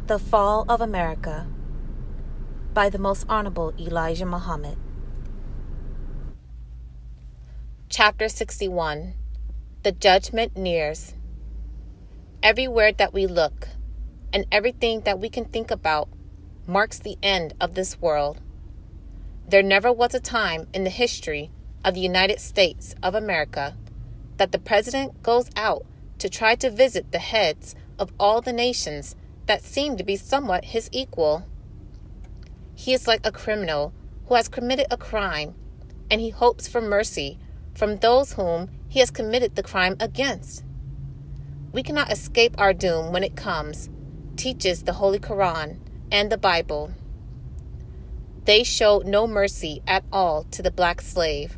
The Fall of America by the Most Honorable Elijah Muhammad. Chapter 61. The Judgment Nears. Everywhere that we look, and everything that we can think about, marks the end of this world. There never was a time in the history of the United States of America that the President goes out to try to visit the heads of all the nations that seem to be somewhat his equal. He is like a criminal who has committed a crime, and he hopes for mercy from those whom he has committed the crime against. We cannot escape our doom when it comes, teaches the Holy Quran and the Bible. They showed no mercy at all to the black slave.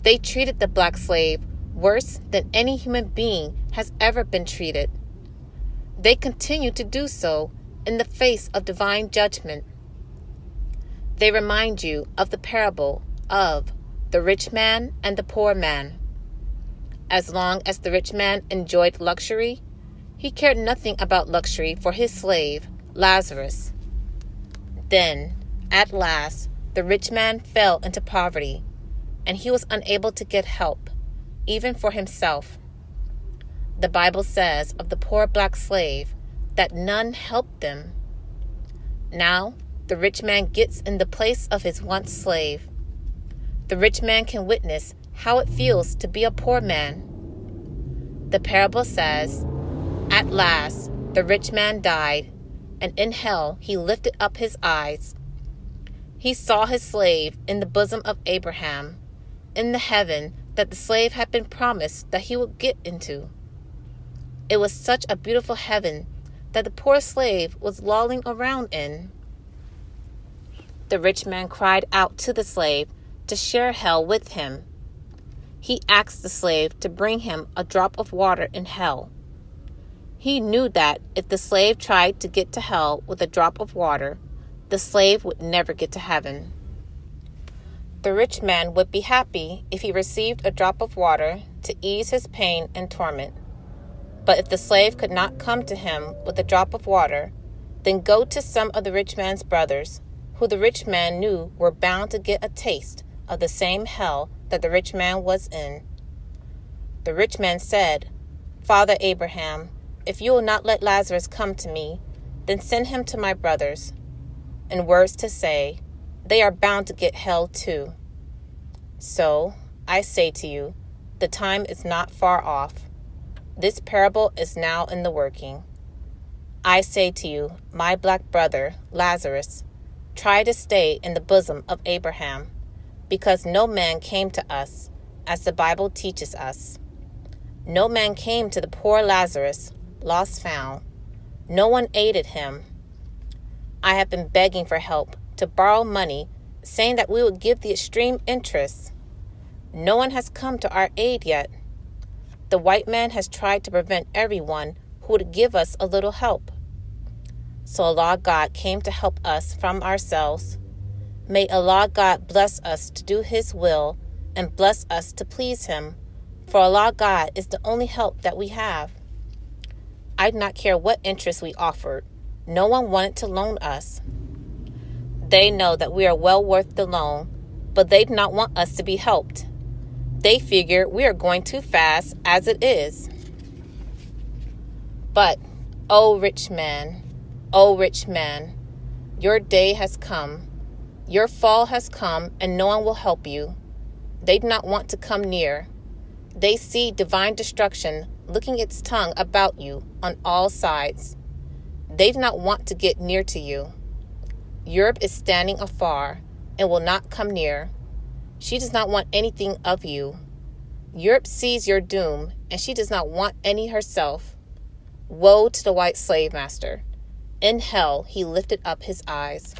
They treated the black slave worse than any human being has ever been treated. They continue to do so in the face of divine judgment. They remind you of the parable of the rich man and the poor man. As long as the rich man enjoyed luxury, he cared nothing about luxury for his slave, Lazarus. Then, at last, the rich man fell into poverty, and he was unable to get help, even for himself. The Bible says of the poor black slave that none helped them. Now, the rich man gets in the place of his once slave. The rich man can witness how it feels to be a poor man. The parable says, at last, the rich man died, and in hell he lifted up his eyes. He saw his slave in the bosom of Abraham, in the heaven that the slave had been promised that he would get into. It was such a beautiful heaven that the poor slave was lolling around in. The rich man cried out to the slave to share hell with him. He asked the slave to bring him a drop of water in hell. He knew that if the slave tried to get to hell with a drop of water, the slave would never get to heaven. The rich man would be happy if he received a drop of water to ease his pain and torment. But if the slave could not come to him with a drop of water, then go to some of the rich man's brothers, who the rich man knew were bound to get a taste of the same hell that the rich man was in. The rich man said, Father Abraham, if you will not let Lazarus come to me, then send him to my brothers. In words to say, they are bound to get hell too. So, I say to you, the time is not far off. This parable is now in the working. I say to you, my black brother, Lazarus, try to stay in the bosom of Abraham, because no man came to us, as the Bible teaches us. No man came to the poor Lazarus, lost found. No one aided him. I have been begging for help to borrow money, saying that we would give the extreme interest. No one has come to our aid yet. The white man has tried to prevent everyone who would give us a little help. So Allah God came to help us from ourselves. May Allah God bless us to do His will and bless us to please Him, for Allah God is the only help that we have. I do not care what interest we offered. No one wanted to loan us. They know that we are well worth the loan, but they do not want us to be helped. They figure we are going too fast as it is. But, O rich man, your day has come. Your fall has come, and no one will help you. They do not want to come near. They see divine destruction licking its tongue about you on all sides. They do not want to get near to you. Europe is standing afar and will not come near. She does not want anything of you. Europe sees your doom, and she does not want any herself. Woe to the white slave master. In hell he lifted up his eyes.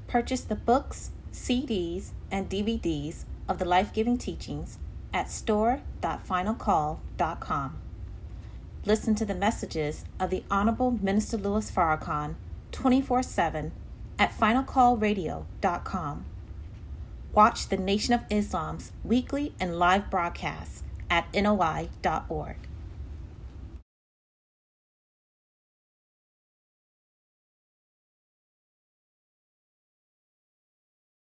Purchase the books, CDs, and DVDs of the life-giving teachings at store.finalcall.com. Listen to the messages of the Honorable Minister Louis Farrakhan 24/7 at finalcallradio.com. Watch the Nation of Islam's weekly and live broadcasts at NOI.org.